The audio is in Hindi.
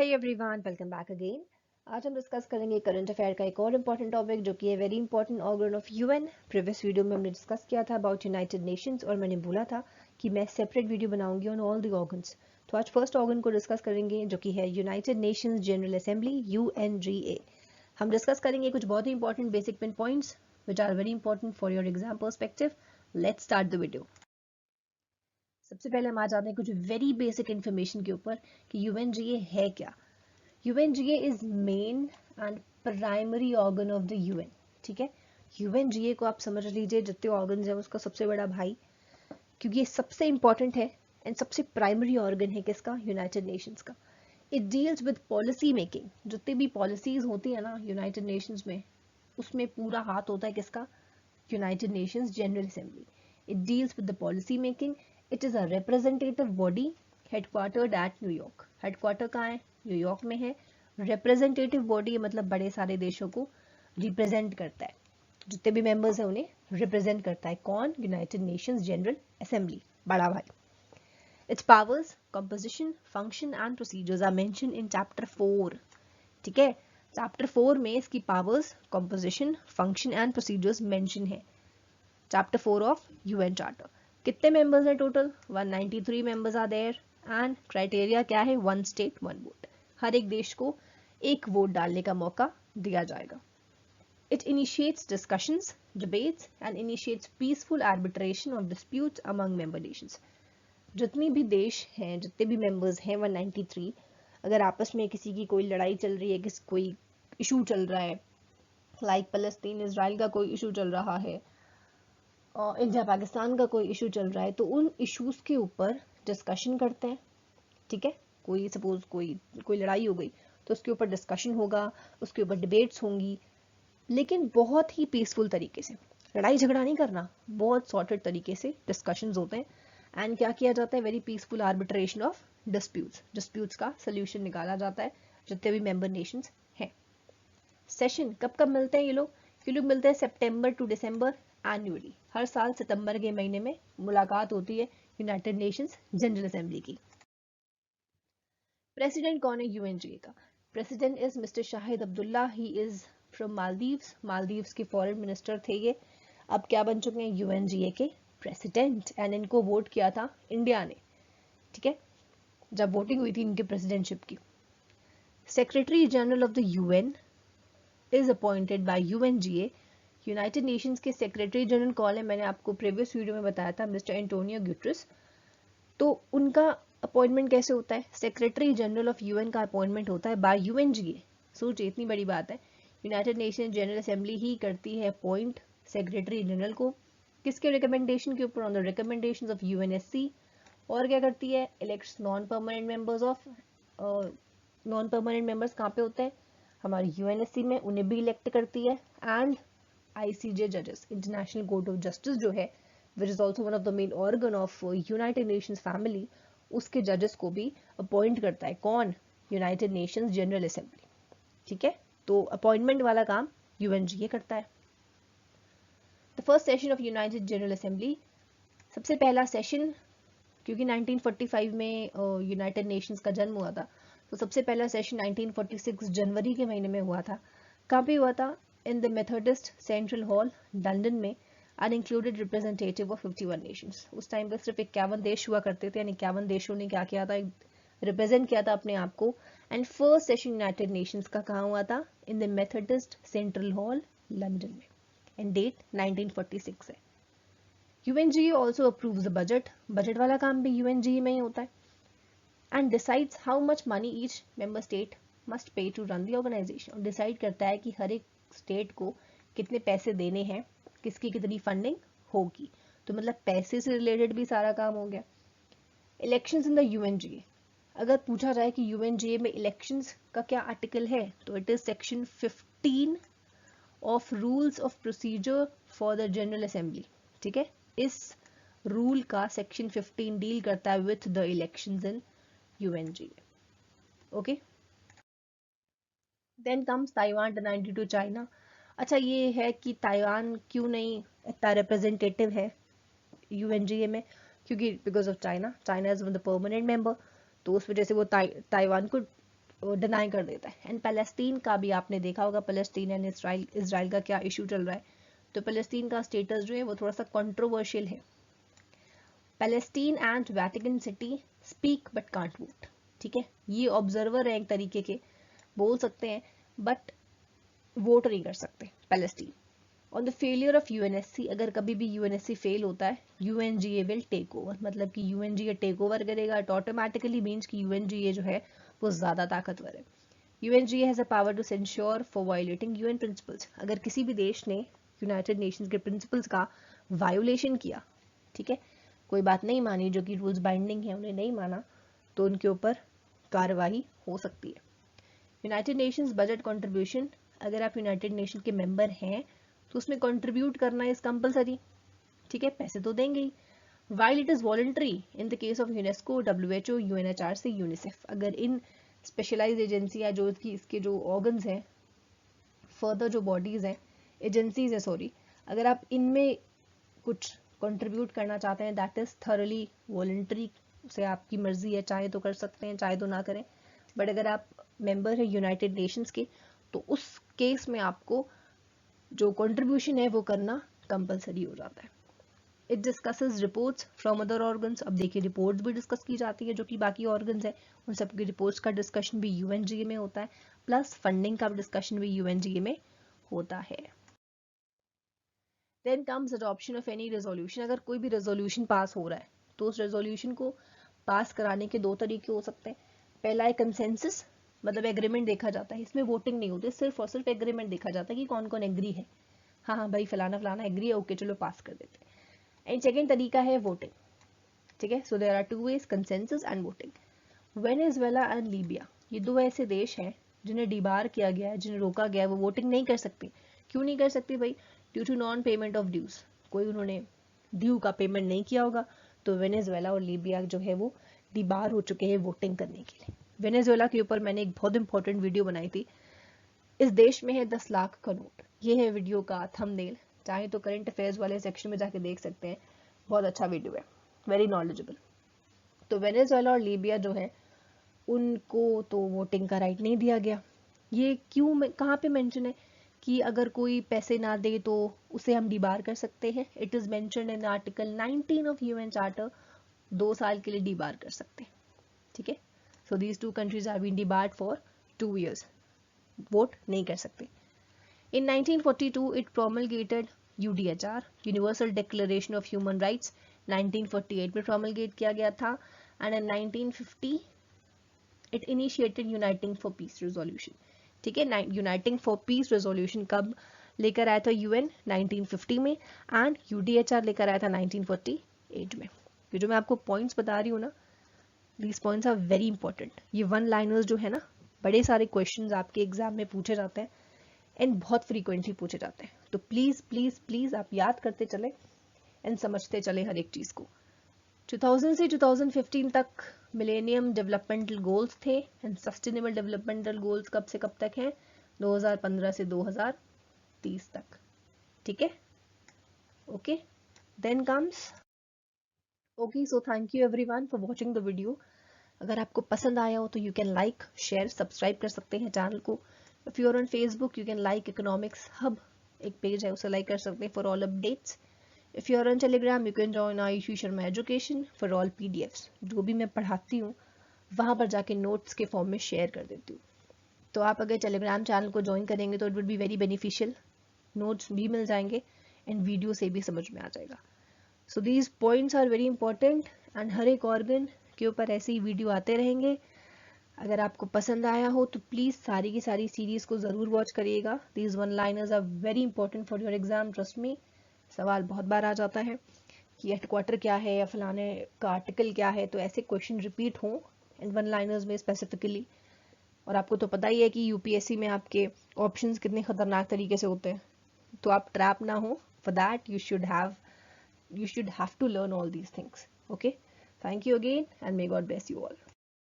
Hey everyone, welcome back again. आज हम डिस्कस करेंगे करंट अफेयर का एक और इम्पॉर्टेंट टॉपिक जो कि है very important organ of UN. Previous video में हमने डिस्कस किया था अबाउट यूनाइटेड नेशंस और मैंने बोला था कि मैं सेपरेट वीडियो बनाऊंगी ऑन ऑल द ऑर्गन्स। तो आज फर्स्ट ऑर्गन को डिस्कस करेंगे जो कि है United Nations General Assembly UNGA। हम डिस्कस करेंगे कुछ बहुत ही important basic pin points which are very important for your exam perspective. Let's start the video. सबसे पहले हम आ जाते हैं कुछ वेरी बेसिक इन्फॉर्मेशन के ऊपर कि UNGA है क्या। UNGA is main and primary organ of the UN। ठीक है, UNGA को आप समझ लीजिए जितने ऑर्गन हैं उसका सबसे बड़ा भाई, क्योंकि ये सबसे इंपॉर्टेंट है एंड सबसे प्राइमरी ऑर्गन है किसका, यूनाइटेड नेशंस का। It deals with policy making, जितनी भी पॉलिसीज होती है ना यूनाइटेड नेशंस में, उसमें पूरा हाथ होता है किसका, United Nations General assembly. It deals with the policy making. It is a representative body headquartered eight New York. Headquarter कहाँ है, न्यूयॉर्क में है। रिप्रेजेंटेटिव बॉडी मतलब बड़े सारे देशों को रिप्रेजेंट करता है, जितने भी मेंबर्स हैं उन्हें रिप्रेजेंट करता है। कौन, यूनाइटेड नेशंस जनरल असेंबली, बड़ा भाई। Its powers, composition, function and procedures are mentioned in chapter 4। ठीक है, चैप्टर 4 में इसकी powers, composition, function and procedures mention है। Chapter 4 of UN Charter. कितने मेंबर्स हैं total, 193 members are there and criteria क्या है, वन स्टेट वन वोट। हर एक देश को एक वोट डालने का मौका दिया जाएगा। It initiates discussions, debates and initiates peaceful arbitration of disputes among member nations। जितनी भी देश हैं, जितने भी मेंबर्स हैं 193, अगर आपस में किसी की कोई लड़ाई चल रही है, किसी कोई इशू चल रहा है, लाइक फलस्तीन इसराइल का कोई इशू चल रहा है और इंडिया पाकिस्तान का कोई इशू चल रहा है, तो उन इश्यूज के ऊपर डिस्कशन करते हैं। ठीक है, कोई सपोज कोई लड़ाई हो गई तो उसके ऊपर डिस्कशन होगा, उसके ऊपर डिबेट्स होंगी, लेकिन बहुत ही पीसफुल तरीके से। लड़ाई झगड़ा नहीं करना, बहुत सॉर्टेड तरीके से डिस्कशंस होते हैं। एंड क्या किया जाता है, very peaceful arbitration of disputes का सोल्यूशन निकाला जाता है जितने भी मेंबर नेशंस हैं। सेशन कब कब मिलते हैं ये लोग मिलते हैं सितंबर टू दिसंबर एनुअली। हर साल सितंबर के महीने में मुलाकात होती है यूनाइटेड नेशंस जनरल असेंबली की। प्रेसिडेंट कौन है यूएनजीए का, president is mister Shahid Abdullah. He is from Maldives. Maldives के फॉरेन मिनिस्टर थे ये, अब क्या बन चुके हैं, यूएनजीए के प्रेसिडेंट। एंड इनको वोट किया था इंडिया ने। ठीक है, जब वोटिंग हुई थी इनके प्रेसिडेंटशिप की। Secretary general of the UN is appointed by UNGA. United Nations के सेक्रेटरी जनरल कौन है, मैंने आपको प्रीवियस वीडियो में बताया था, मिस्टर एंटोनियो गुटेरेस। तो उनका अपॉइंटमेंट कैसे होता है, सेक्रेटरी जनरल ऑफ यूएन का अपॉइंटमेंट होता है बाय यूएनजीए। सोचिए इतनी बड़ी बात है, यूनाइटेड नेशन जनरल असेंबली ही करती है अपॉइंट सेक्रेटरी जनरल को, किसके रिकमेंडेशन के ऊपर, on the recommendations of UNSC. और क्या करती है, elects non permanent members of, non permanent members कहाँ पे होते हैं, हमारी यूएनएससी में, उन्हें भी इलेक्ट करती है। एंड आईसीजे जजेस, इंटरनेशनल कोर्ट ऑफ जस्टिस जो है, which is also one of the main organ of United Nations family, उसके जजेस को भी अपॉइंट करता है कौन, यूनाइटेड नेशंस जनरल असेंबली। ठीक है, तो अपॉइंटमेंट वाला काम यूएनजीए करता है। The first session of United general assembly, सबसे पहला सेशन, क्योंकि 1945 में यूनाइटेड नेशंस का जन्म हुआ था, तो सबसे पहला सेशन 1946 जनवरी के महीने में हुआ था। कहाँ पे हुआ था, in the Methodist Central Hall London में। And included representative of 51 nations. उस टाइम पर सिर्फ 51 देश हुआ करते थे, यानी 51 देशों ने क्या किया था, रिप्रेजेंट किया था अपने आप को। And first session United Nations का कहाँ हुआ था, in the Methodist Central Hall London में। एंड डेट 1946 है। UNGA also approves the budget। Budget वाला काम भी UNGA में ही होता है। And decides how much money each member state must pay to run the organisation. और डिसाइड करता है कि हर एक स्टेट को कितने पैसे देने हैं, किसकी कितनी फंडिंग होगी। तो मतलब पैसे से रिलेटेड भी सारा काम हो गया। इलेक्शंस इन द UNGA, अगर पूछा जाए कि UNGA में इलेक्शंस का क्या आर्टिकल है, तो it is section 15 of rules of procedure for the general assembly. ठीक है, इस रूल का सेक्शन 15 डील करता है with the elections in UNGA। Okay, then comes Taiwan Donald to China. अच्छा, ये है कि ताइवान क्यों नहीं इतना रिप्रेजेंटेटिव है UNGA में, क्योंकि because of China, China is one the permanent member, तो उस वजह से वो ताइवान को डिनाई कर देता है। एंड पैलेस्टीन का भी आपने देखा होगा, पैलेस्टीन एंड इसराइल का क्या इशू चल रहा है। तो पैलेस्टीन का स्टेटस जो है वो थोड़ा सा कंट्रोवर्शियल है। Palestine and Vatican city speak but can't vote, ठीक है, ये ऑब्जर्वर है एक तरीके के, बोल सकते हैं बट वोट नहीं कर सकते Palestine. On the failure of UNSC, अगर कभी भी यूएनएससी फेल होता है, यूएनजीए विल टेक ओवर, मतलब कि यूएनजीए टेक ओवर करेगा। इट ऑटोमेटिकली मीन्स कि यूएनजीए जो है वो ज्यादा ताकतवर है। UNGA has a power to sanction for violating UN principles, अगर किसी भी देश ने यूनाइटेड नेशंस के प्रिंसिपल्स का वायोलेशन किया, ठीक है, कोई बात नहीं मानी जो कि रूल्स बाइंडिंग है, उन्हें नहीं माना, तो उनके ऊपर कार्रवाई हो सकती है। यूनाइटेड नेशंस बजट कंट्रीब्यूशन, अगर आप यूनाइटेड नेशन के मेंबर हैं तो उसमें कंट्रीब्यूट करना इज कंपलसरी, ठीक है, पैसे तो देंगे ही। While it is voluntary in the case of UNESCO, WHO, UNHRC, UNICEF, अगर इन स्पेशलाइज एजेंसी या जो इसके जो ऑर्गन्स हैं, फर्दर जो बॉडीज हैं, एजेंसीज है सॉरी, अगर आप इनमें कुछ कंट्रीब्यूट करना चाहते हैं, दैट इज थॉरली वॉलंटरी, उसे आपकी मर्जी है, चाहे तो कर सकते हैं चाहे तो ना करें। बट अगर आप मेंबर है यूनाइटेड नेशंस के तो उस केस में आपको जो कंट्रीब्यूशन है वो करना कंपलसरी हो जाता है। It discusses reports from other organs, अब देखिए रिपोर्ट्स भी डिस्कस की जाती है जो कि बाकी ऑर्गन्स है, उन सबकी रिपोर्ट्स का डिस्कशन भी यूएनजीए में होता है, प्लस फंडिंग का डिस्कशन भी यूएनजीए में होता है। Then comes adoption of any resolution, अगर कोई भी रेजोल्यूशन पास हो रहा है तो उस रेजोल्यूशन को पास कराने के दो तरीके हो सकते हैं। पहला है कंसेंसस, मतलब एग्रीमेंट देखा जाता है, इसमें वोटिंग नहीं होती, सिर्फ और सिर्फ एग्रीमेंट देखा जाता है कि कौन कौन एग्री है, हाँ हाँ भाई फलाना फलाना एग्री है, ओके चलो पास कर देते हैं। एंड सेकेंड तरीका है वोटिंग, ठीक है, so there are two ways, consensus and voting. Venezuela and Libya, ये दो ऐसे देश हैं जिन्हें डिबार किया गया है, जिन्हें रोका गया है, वो वोटिंग नहीं कर सकती। क्यों नहीं कर सकती भाई? Due to non payment of dues, कोई उन्होंने ड्यू का पेमेंट नहीं किया होगा, तो वेनेजुएला और लीबिया जो है वो डिबार हो चुके हैं वोटिंग करने के लिए। वेनेजुएला के ऊपर मैंने एक बहुत इंपॉर्टेंट वीडियो बनाई थी, इस देश में है 10 लाख का नोट, ये है वीडियो का थंबनेल, चाहे तो करंट अफेयर्स वाले सेक्शन में जाके देख सकते हैं, बहुत अच्छा वीडियो है, वेरी नॉलेजेबल। तो वेनेजुएला और लीबिया जो है उनको तो वोटिंग का राइट नहीं दिया गया। ये क्यों, कहाँ पे मेंशन है कि अगर कोई पैसे ना दे तो उसे हम डिबार कर सकते हैं? It is mentioned in article 19 of UN charter, 2 साल के लिए डिबार कर सकते हैं, ठीक है। So these two countries are been debarred for 2 years, vote नहीं कर सकते। In 1942 it promulgated UDHR, universal declaration of human rights, 1948 में प्रोमलगेट किया गया था। And in 1950 it initiated uniting for peace resolution, ठीक है। यूनाइटिंग फॉर पीस रेजोल्यूशन कब लेकर आया था यूएन? 1950 में, एंड यूडीएचआर लेकर आया था 1948 में। ये जो मैं आपको पॉइंट्स बता रही हूँ ना, these points are very important. ये वन लाइनर्स जो है ना, बड़े सारे क्वेश्चंस आपके एग्जाम में पूछे जाते हैं एंड बहुत फ्रीक्वेंटली पूछे जाते हैं, तो प्लीज प्लीज प्लीज आप याद करते चले एंड समझते चले हर एक चीज को। 2000 से 2015 तक मिलेनियम डेवलपमेंटल गोल्स थे, एंड सस्टेनेबल डेवलपमेंटल गोल्स कब से कब तक हैं? 2015 से 2030 तक, ठीक है। Okay, then comes, okay, so thank you everyone for watching the video. अगर आपको पसंद आया हो तो you can like, share, subscribe कर सकते हैं चैनल को। If you are on Facebook you can like Economics Hub, एक पेज है उसे लाइक कर सकते हैं for all updates. If you are on Telegram you can join Ayushi Sharma Education for all PDFs, जो भी मैं पढ़ाती हूँ वहां पर जाके नोट्स के फॉर्म में शेयर कर देती हूँ। तो आप अगर टेलीग्राम चैनल को ज्वाइन करेंगे तो it would be very beneficial, notes भी मिल जाएंगे एंड वीडियो से भी समझ में आ जाएगा। So these points are very important, and हर एक ऑर्गन के ऊपर ऐसे ही वीडियो आते रहेंगे। अगर आपको पसंद आया हो तो प्लीज सारी की सारी सीरीज को जरूर वॉच करिएगा। These one liners are very important for your exam, trust me. सवाल बहुत बार आ जाता है कि हेडक्वार्टर क्या है या फलाने का आर्टिकल क्या है, तो ऐसे क्वेश्चन रिपीट हों एंड वन लाइनर्स में स्पेसिफिकली। और आपको तो पता ही है कि यूपीएससी में आपके ऑप्शंस कितने खतरनाक तरीके से होते हैं, तो आप ट्रैप ना हो। For that you should have to learn all these things. Okay, thank you again and may God bless you all.